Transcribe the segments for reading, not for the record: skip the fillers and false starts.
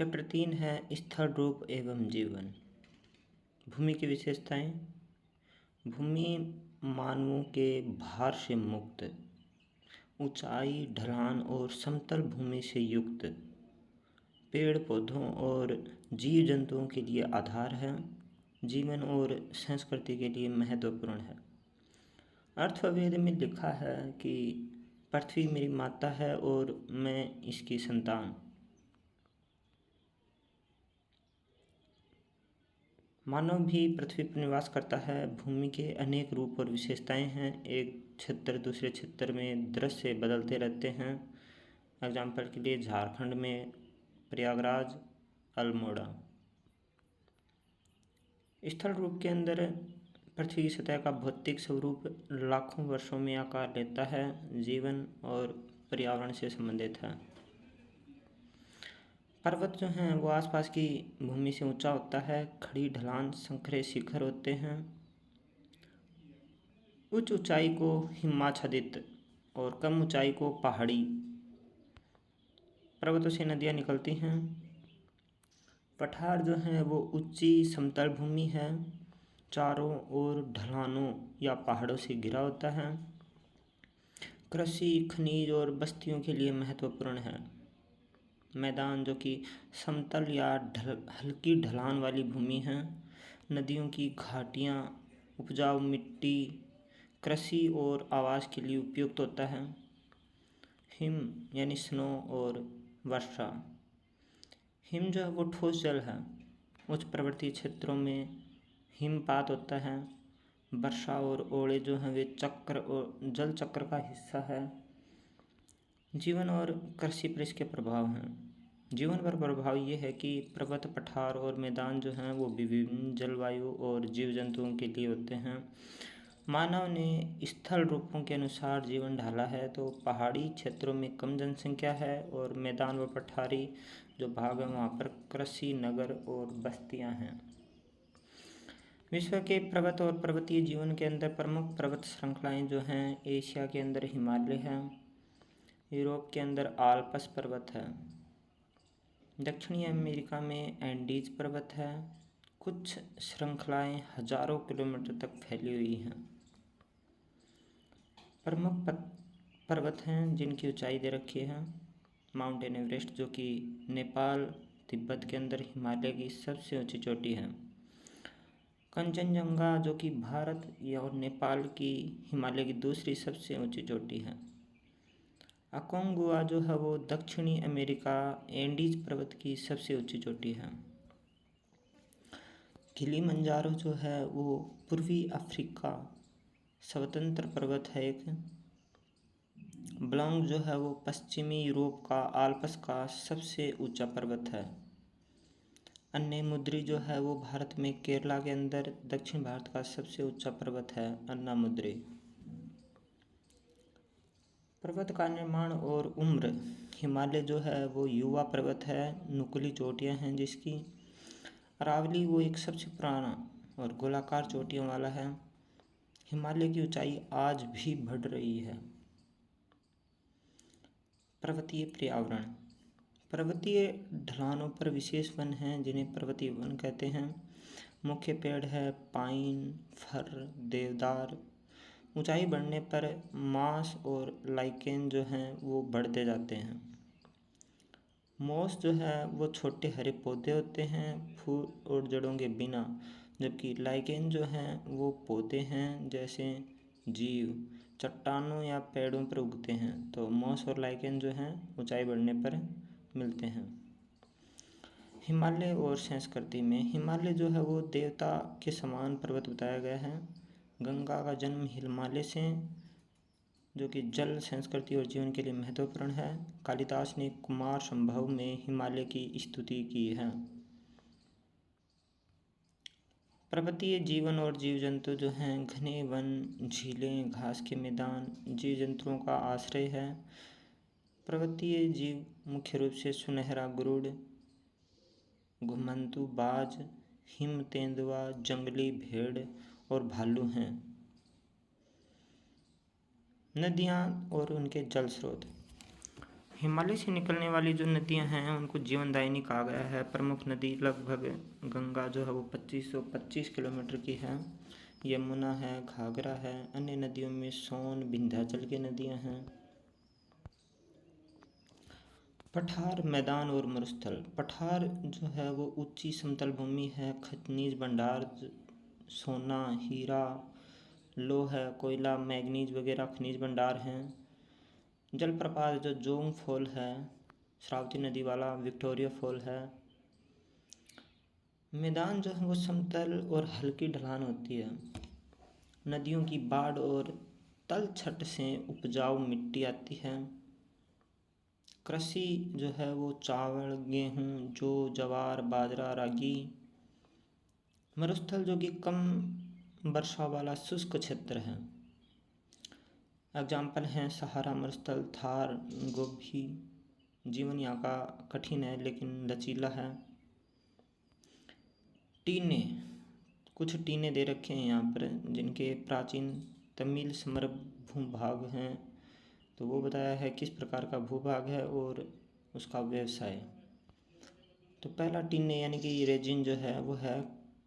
Chapter 3 है स्थल रूप एवं जीवन। भूमि की विशेषताएं। भूमि मानवों के भार से मुक्त, ऊंचाई, ढलान और समतल भूमि से युक्त, पेड़ पौधों और जीव जंतुओं के लिए आधार है, जीवन और संस्कृति के लिए महत्वपूर्ण है। अर्थवेद में लिखा है कि पृथ्वी मेरी माता है और मैं इसकी संतान। मानव भी पृथ्वी पर निवास करता है। भूमि के अनेक रूप और विशेषताएं हैं। एक क्षेत्र दूसरे क्षेत्र में दृश्य बदलते रहते हैं। एग्जाम्पल के लिए झारखंड में प्रयागराज, अल्मोड़ा। स्थल रूप के अंदर पृथ्वी की सतह का भौतिक स्वरूप लाखों वर्षों में आकार लेता है, जीवन और पर्यावरण से संबंधित है। पर्वत जो हैं वो आसपास की भूमि से ऊंचा होता है। खड़ी ढलान, संकरे शिखर होते हैं। उच्च ऊंचाई को हिमाच्छादित और कम ऊंचाई को पहाड़ी। पर्वतों से नदियां निकलती हैं। पठार जो हैं वो ऊंची समतल भूमि है, चारों ओर ढलानों या पहाड़ों से घिरा होता है। कृषि, खनिज और बस्तियों के लिए महत्वपूर्ण है। मैदान जो कि समतल या हल्की ढलान वाली भूमि है। नदियों की घाटियाँ, उपजाऊ मिट्टी कृषि और आवास के लिए उपयुक्त होता है। हिम यानी स्नो और वर्षा। हिम जो है वो ठोस जल है। उच्च पर्वतीय क्षेत्रों में हिमपात होता है। वर्षा और ओले जो हैं वे चक्र और जल चक्र का हिस्सा है। जीवन और कृषि पर इसके प्रभाव हैं। जीवन पर प्रभाव ये है कि पर्वत, पठार और मैदान जो हैं वो विभिन्न जलवायु और जीव जंतुओं के लिए होते हैं। मानव ने स्थल रूपों के अनुसार जीवन ढाला है, तो पहाड़ी क्षेत्रों में कम जनसंख्या है और मैदान व पठारी जो भाग है वहाँ पर कृषि, नगर और बस्तियाँ हैं। विश्व के पर्वत और पर्वतीय जीवन के अंदर प्रमुख पर्वत श्रृंखलाएं जो हैं, एशिया के अंदर हिमालय है, यूरोप के अंदर आल्प्स पर्वत है, दक्षिणी अमेरिका में एंडीज पर्वत है। कुछ श्रृंखलाएं हजारों किलोमीटर तक फैली हुई हैं। प्रमुख पर्वत हैं जिनकी ऊंचाई दे रखी है। माउंटेन एवरेस्ट जो कि नेपाल, तिब्बत के अंदर हिमालय की सबसे ऊंची चोटी है। कंचनजंगा जो कि भारत या और नेपाल की हिमालय की दूसरी सबसे ऊंची चोटी है। अकोंगुआ जो है वो दक्षिणी अमेरिका एंडीज पर्वत की सबसे ऊंची चोटी है। किलिमंजारो जो है वो पूर्वी अफ्रीका स्वतंत्र पर्वत है एक। ब्लॉन्ग जो है वो पश्चिमी यूरोप का आल्प्स का सबसे ऊंचा पर्वत है। अन्नामुद्री जो है वो भारत में केरला के अंदर दक्षिण भारत का सबसे ऊंचा पर्वत है, अन्नामुद्री। पर्वत का निर्माण और उम्र। हिमालय जो है वो युवा पर्वत है, नुकीली चोटियाँ हैं जिसकी। अरावली वो एक सबसे पुराना और गोलाकार चोटियों वाला है। हिमालय की ऊंचाई आज भी बढ़ रही है। पर्वतीय पर्यावरण। पर्वतीय ढलानों पर विशेष वन हैं जिन्हें पर्वतीय वन कहते हैं। मुख्य पेड़ है पाइन, फर, देवदार। ऊंचाई बढ़ने पर मास और लाइकेन जो हैं वो बढ़ते जाते हैं। मोस जो है वो छोटे हरे पौधे होते हैं फूल और जड़ों के बिना, जबकि लाइकेन जो हैं वो पौधे हैं जैसे जीव चट्टानों या पेड़ों पर उगते हैं। तो मोस और लाइकेन जो हैं ऊंचाई बढ़ने पर मिलते हैं। हिमालय और संस्कृति में हिमालय जो है वो देवता के समान पर्वत बताया गया है। गंगा का जन्म हिमालय से, जो कि जल, संस्कृति और जीवन के लिए महत्वपूर्ण है। कालिदास ने कुमार संभव में हिमालय की स्तुति की है। पर्वतीय जीवन और जीव जंतु जो हैं घने वन, झीलें, घास के मैदान जीव जंतुओं का आश्रय है। पर्वतीय जीव मुख्य रूप से सुनहरा गरुड़, घुमंतू बाज, हिम तेंदुआ, जंगली भेड़ और भालू हैं। नदियाँ और उनके जल स्रोत। हिमालय से निकलने वाली जो नदियां हैं उनको जीवनदायिनी कहा गया है। प्रमुख नदी लगभग गंगा जो है वो 2525 किलोमीटर की है। यमुना है, घाघरा है। अन्य नदियों में सोन, विंध्याचल की नदियां हैं। पठार, मैदान और मरुस्थल। पठार जो है वो ऊंची समतल भूमि है। खनिज भंडार, सोना, हीरा, लोह, कोयला, मैग्नीज वगैरह खनिज भंडार हैं। जलप्रपात जो जोंग फॉल है, श्रावती नदी वाला, विक्टोरिया फॉल है। मैदान जो है वो समतल और हल्की ढलान होती है। नदियों की बाढ़ और तलछट से उपजाऊ मिट्टी आती है। कृषि जो है वो चावल, गेहूँ, जौ, जवार, बाजरा, रागी। मरुस्थल जो कि कम वर्षा वाला शुष्क क्षेत्र है। एग्जाम्पल हैं सहारा मरुस्थल, थार, गोबी। जीवन यहाँ का कठिन है लेकिन लचीला है। टीने, कुछ टीने दे रखे हैं यहाँ पर जिनके प्राचीन तमिल समृद्ध भूभाग हैं। तो वो बताया है किस प्रकार का भूभाग है और उसका व्यवसाय। तो पहला टीने यानी कि रेजिन जो है वो है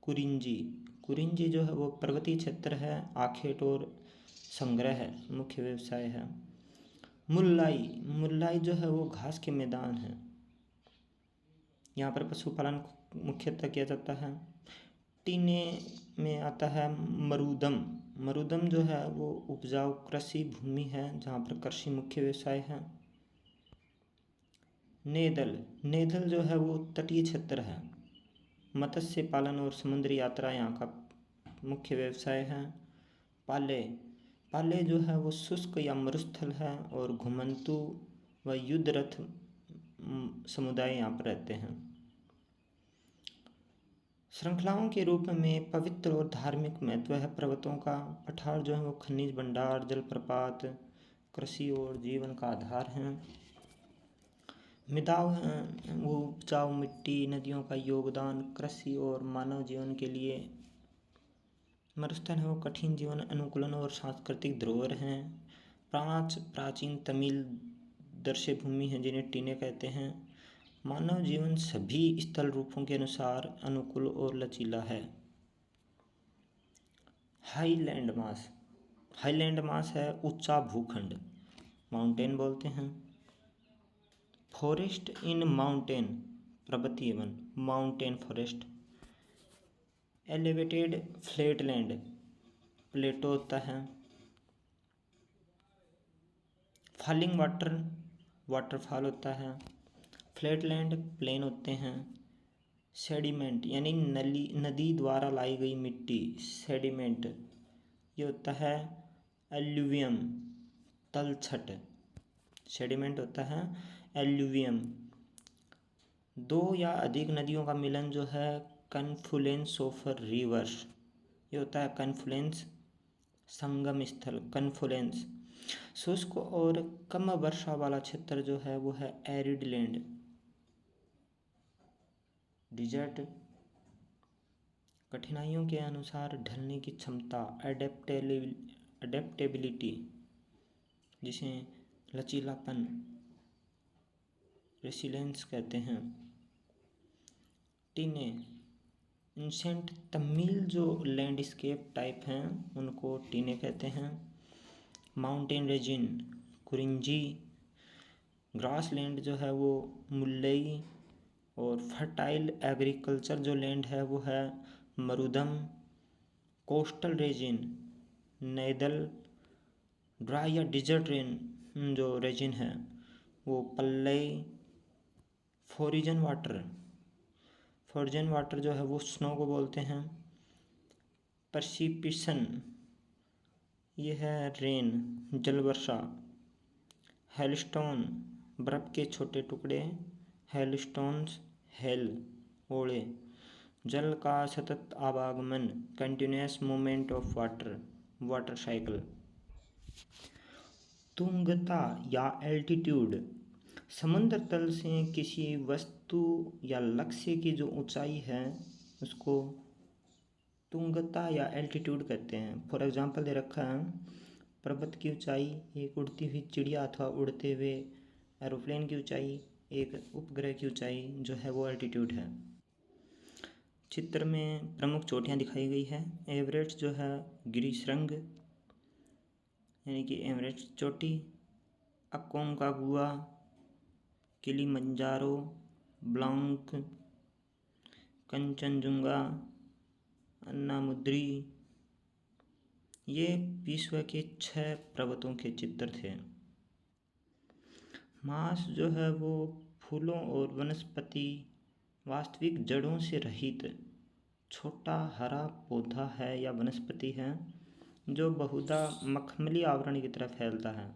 कुरिंजी। कुरिंजी जो है वो पर्वतीय क्षेत्र है। आखेट और संग्रह मुख्य व्यवसाय है। मुल्लाई, मुल्लाई जो है वो घास के मैदान है। यहाँ पर पशुपालन मुख्यतः किया जाता है। टीने में आता है मरुदम। मरुदम जो है वो उपजाऊ कृषि भूमि है जहाँ पर कृषि मुख्य व्यवसाय है। नेदल, नेदल जो है वो तटीय क्षेत्र है। मत्स्य पालन और समुद्री यात्रा यहाँ का मुख्य व्यवसाय है। पाले, पाले जो है वो शुष्क या मरुस्थल है और घुमंतु व युद्ध रथ समुदाय यहाँ पर रहते हैं। श्रृंखलाओं के रूप में पवित्र और धार्मिक महत्व है पर्वतों का। पठार जो है वो खनिज भंडार, जलप्रपात, कृषि और जीवन का आधार हैं। मिदाव हैं वो उपजाऊ मिट्टी, नदियों का योगदान कृषि और मानव जीवन के लिए। मरुस्थल है वो कठिन जीवन अनुकूलन और सांस्कृतिक धरोहर हैं। प्राचीन तमिल दर्शे भूमि हैं जिन्हें टीने कहते हैं। मानव जीवन सभी स्थल रूपों के अनुसार अनुकूल और लचीला है। हाईलैंड मास, हाईलैंड मास है ऊंचा भूखंड, माउंटेन बोलते हैं। फॉरेस्ट इन माउंटेन, पर्वतीय वन, माउंटेन फॉरेस्ट। एलिवेटेड फ्लैटलैंड, प्लेटो होता है। फॉलिंग वाटर, वाटरफॉल होता है। फ्लैटलैंड, प्लेन होते हैं। सेडिमेंट यानी नदी द्वारा लाई गई मिट्टी, सेडिमेंट। ये होता है एल्यूवियम, तलछट। सेडिमेंट होता है एल्यूवियम। दो या अधिक नदियों का मिलन जो है कन्फ्लुएंस ऑफ रिवर्स, ये होता है कन्फ्लुएंस, संगम स्थल, कन्फ्लुएंस। शुष्क और कम वर्षा वाला क्षेत्र जो है वो है एरिड लैंड, डिजर्ट। कठिनाइयों के अनुसार ढलने की क्षमता, एडेप्टेबिलिटी, जिसे लचीलापन, रेसिलेंस कहते हैं। टीने, एंशंट तमिल जो लैंडस्केप टाइप हैं उनको टीने कहते हैं। Mountain resin, Kurinji. ग्रासलैंड जो है वो मुल्लई। और फर्टाइल एग्रीकल्चर जो लैंड है वो है Marutham. Coastal region, Neithal. Dry या डिजर्ट रेन जो रेजिन है वो पल्लई। फोरिजन वाटर, फोरिजन वाटर जो है वो स्नो को बोलते हैं। परसिपिशन, ये है रेन, जल वर्षा। हेलस्टोन, बर्फ़ के छोटे टुकड़े, हेलस्टोन्स, हेल, ओले। जल का सतत आवागमन, continuous movement of water, water cycle. तुंगता या एल्टीट्यूड, समुद्र तल से किसी वस्तु या लक्ष्य की जो ऊंचाई है उसको तुंगता या एल्टीट्यूड कहते हैं। फॉर एग्जांपल दे रखा है पर्वत की ऊंचाई एक उड़ती हुई चिड़िया अथवा उड़ते हुए एरोप्लेन की ऊंचाई, एक उपग्रह की ऊंचाई जो है वो एल्टीट्यूड है। चित्र में प्रमुख चोटियाँ दिखाई गई है। एवरेस्ट जो है गिरिशृंग यानी कि एवरेस्ट चोटी, अकोंकागुआ, किलिमंजारो, ब्लांक, कंचनजुंगा, अन्नामुद्री, ये विश्व के 6 पर्वतों के चित्र थे। मार्स जो है वो फूलों और वनस्पति वास्तविक जड़ों से रहित छोटा हरा पौधा है या वनस्पति है जो बहुधा मखमली आवरण की तरह फैलता है।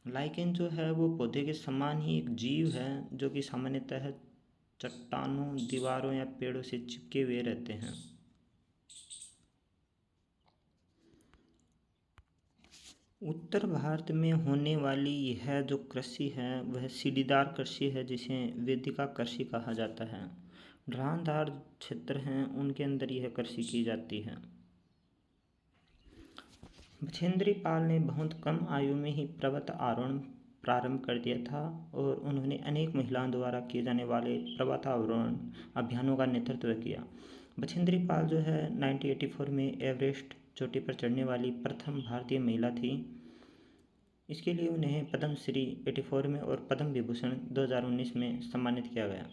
लाइकेन जो है वो पौधे के समान ही एक जीव है जो कि सामान्यतः चट्टानों, दीवारों या पेड़ों से चिपके हुए रहते हैं। उत्तर भारत में होने वाली यह जो कृषि है वह सीढ़ीदार कृषि है जिसे वेदिका कृषि कहा जाता है। ढलानदार क्षेत्र हैं उनके अंदर यह कृषि की जाती है। बछेंद्री पाल ने बहुत कम आयु में ही पर्वत आरोहण प्रारंभ कर दिया था और उन्होंने अनेक महिलाओं द्वारा किए जाने वाले पर्वतारोहण अभियानों का नेतृत्व किया। बछेंद्री पाल जो है 1984 में एवरेस्ट चोटी पर चढ़ने वाली प्रथम भारतीय महिला थी। इसके लिए उन्हें पद्मश्री 84 में और पद्म विभूषण 2019 में सम्मानित किया गया।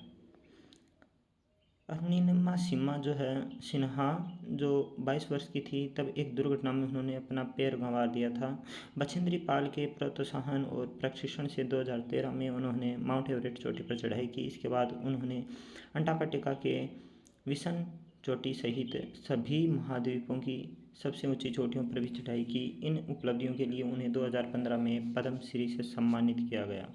अरुणिमा सिन्हा जो 22 वर्ष की थी तब एक दुर्घटना में उन्होंने अपना पैर गंवा दिया था। बछेंद्री पाल के प्रोत्साहन और प्रशिक्षण से 2013 में उन्होंने माउंट एवरेस्ट चोटी पर चढ़ाई की। इसके बाद उन्होंने अंटार्कटिका के विंसन चोटी सहित सभी महाद्वीपों की सबसे ऊंची चोटियों पर भी चढ़ाई की। इन उपलब्धियों के लिए उन्हें 2015 में पद्मश्री से सम्मानित किया गया।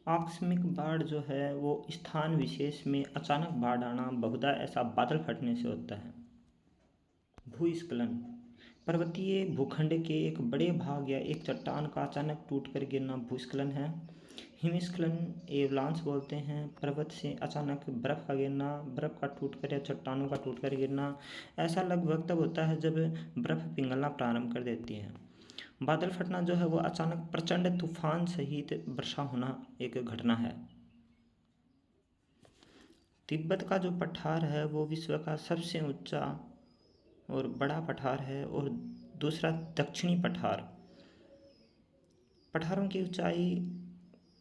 आकस्मिक बाढ़ जो है वो स्थान विशेष में अचानक बाढ़ आना बहुधा ऐसा बादल फटने से होता है। भूस्खलन पर्वतीय भूखंड के एक बड़े भाग या एक चट्टान का अचानक टूटकर गिरना भूस्खलन है। हिमस्खलन एवलांच बोलते हैं। पर्वत से अचानक बर्फ़ का गिरना, बर्फ़ का टूटकर या चट्टानों का टूटकर गिरना ऐसा लगभग तब होता है जब बर्फ़ पिघलना प्रारंभ कर देती है। बादल फटना जो है वो अचानक प्रचंड तूफान सहित वर्षा होना एक घटना है। तिब्बत का जो पठार है वो विश्व का सबसे ऊंचा और बड़ा पठार है और दूसरा दक्षिणी पठार। पठारों की ऊंचाई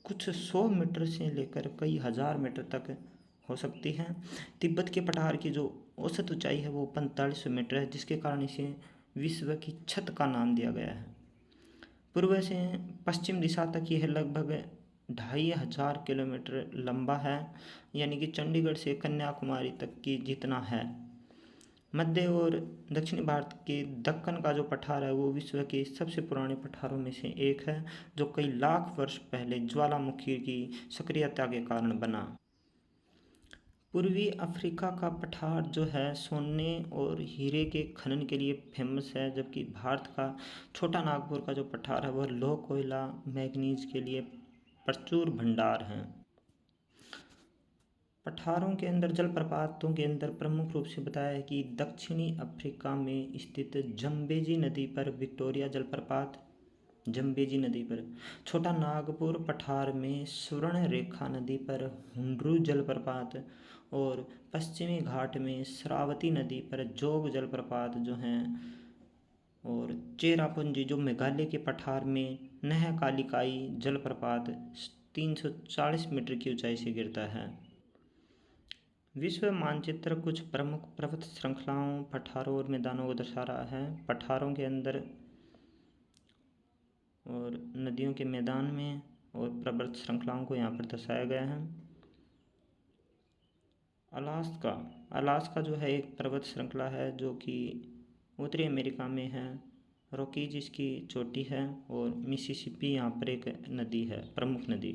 कुछ 100 मीटर से लेकर कई हज़ार मीटर तक हो सकती है। तिब्बत के पठार की जो औसत ऊंचाई है वो 4500 मीटर है जिसके कारण इसे विश्व की छत का नाम दिया गया है। पूर्व से पश्चिम दिशा तक यह लगभग 2500 किलोमीटर लंबा है यानी कि चंडीगढ़ से कन्याकुमारी तक की जितना है। मध्य और दक्षिणी भारत के दक्कन का जो पठार है वो विश्व के सबसे पुराने पठारों में से एक है जो कई लाख वर्ष पहले ज्वालामुखी की सक्रियता के कारण बना। पूर्वी अफ्रीका का पठार जो है सोने और हीरे के खनन के लिए फेमस है, जबकि भारत का छोटा नागपुर का जो पठार है वह लौह कोयला मैग्नीज के लिए प्रचुर भंडार हैं। पठारों के अंदर जलप्रपातों के अंदर प्रमुख रूप से बताया है कि दक्षिणी अफ्रीका में स्थित जम्बेजी नदी पर विक्टोरिया जलप्रपात, जम्बेजी नदी पर छोटा नागपुर पठार में स्वर्ण रेखा नदी पर हुंड्रू जलप्रपात और पश्चिमी घाट में श्रावती नदी पर जोग जलप्रपात जो हैं, और चेरापूंजी जो मेघालय के पठार में नहकालिकाई जलप्रपात 340 मीटर की ऊंचाई से गिरता है। विश्व मानचित्र कुछ प्रमुख पर्वत श्रृंखलाओं, पठारों और मैदानों को दर्शा रहा है। पठारों के अंदर और नदियों के मैदान में और पर्वत श्रृंखलाओं को यहाँ पर दर्शाया गया है। अलास्का जो है एक पर्वत श्रृंखला है जो कि उत्तरी अमेरिका में है। रॉकीज इसकी चोटी है और मिसिसिपी यहाँ पर एक नदी है, प्रमुख नदी।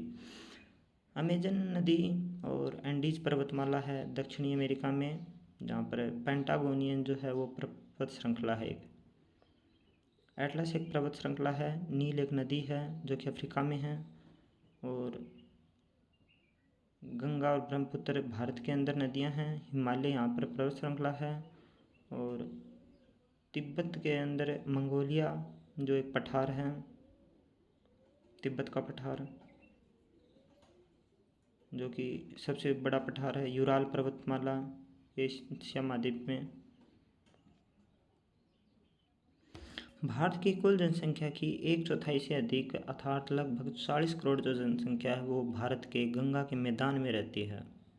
अमेजन नदी और एंडीज पर्वतमाला है दक्षिणी अमेरिका में, जहाँ पर पेंटागोनियन जो है वो पर्वत श्रृंखला है एक। एटलस एक पर्वत श्रृंखला है। नील एक नदी है जो कि अफ्रीका में है, और गंगा और ब्रह्मपुत्र भारत के अंदर नदियां हैं। हिमालय यहाँ पर पर्वत श्रृंखला है, और तिब्बत के अंदर मंगोलिया जो एक पठार है तिब्बत का पठार, जो कि सबसे बड़ा पठार है। यूराल पर्वतमाला एशिया महाद्वीप में। भारत की कुल जनसंख्या की 1/4 से अधिक अर्थात लगभग 40 करोड़ जो जनसंख्या है वो भारत के गंगा के मैदान में रहती है।